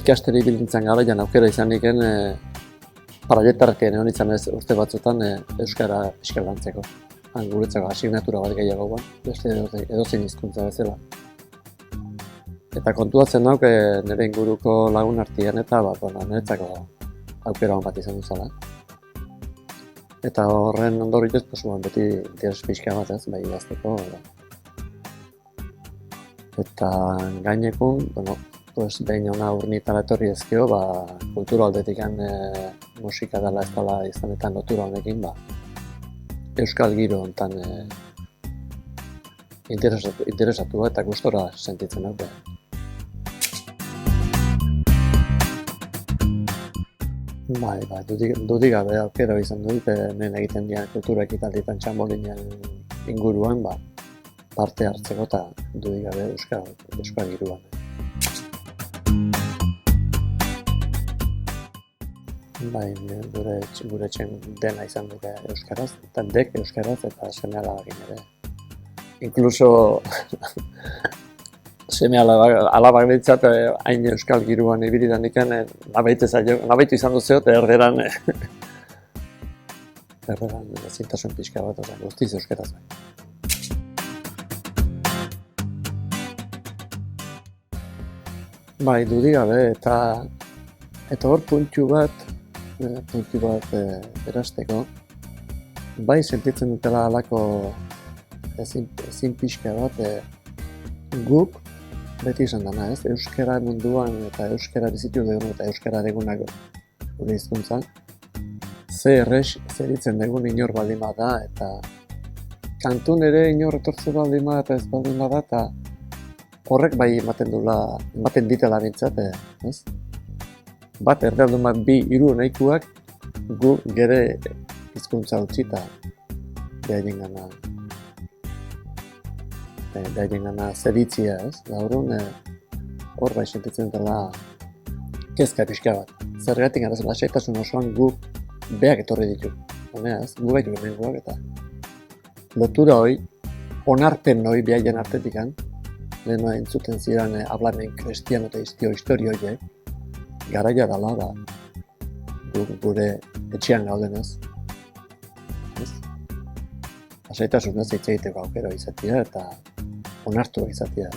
ikasteri bilintzen garaian aukera izan niken proiektarken egon izan ez urte batzutan euskara eskalantzeko. Guretzako asignatura bat gehiago beste edozein hizkuntza bezala. Eta kontuatzen nauk nire inguruko lagun artean eta niretzako aukera bat izan duzala. Eta horren ondorioz, beti interes pixka bat ez, bai idazteko. Eta gainekun, behin hona urnitara etorri ezkio, kultura aldetik musika dela ez dela izanetan lotura honekin, euskal giro honetan interesatu eta gustora sentitzen dut. Dudik gabe aukera izan dut, hemen egiten dian kultura ekitaldietan txambolinen inguruan, parte hartzeko eta dudik gabe euskal giroan. Gure etxen dena izan dute euskaraz, eta dek euskaraz eta seme alabakin ere. Inkluso seme alabak behitzat hain euskal giroan ibiridan ikan nabaitu izan duzeot erderan zintasun pixka bat, guztiz euskaraz bai. Dudik gabe eta hor puntu bat erasteko, bai sentitzen dutela alako ezin pixka bat guk beti izan dana, ez? Euskara munduan eta euskara bizitu dugun eta euskara degunak gure hizkuntzan. Zeritzen dugun inor baldin bada eta kantun ere inor etortze baldin bada eta ez baldin bada eta horrek bai ematen ditela bintzat, ez? Bat erdaldun bat 2-3 nahikoak gu gere hizkuntza utzita behaien gana zeritzia, ez? Gaurun hor bai sentitzen dela kezka pixka bat. Zergatik gara lasaitasun osoan gu beak etorri ditu. Ez? Gu gaitu hemengoak eta lotura hoi, onarpen hoi behaien artetikan, lehenoa entzuten ziren hablamen kristiano eta historio horiek, garaia dela gure etxean gaudenez. Lasaitasunez hitz egiteko aukera izatea eta onartu izatea.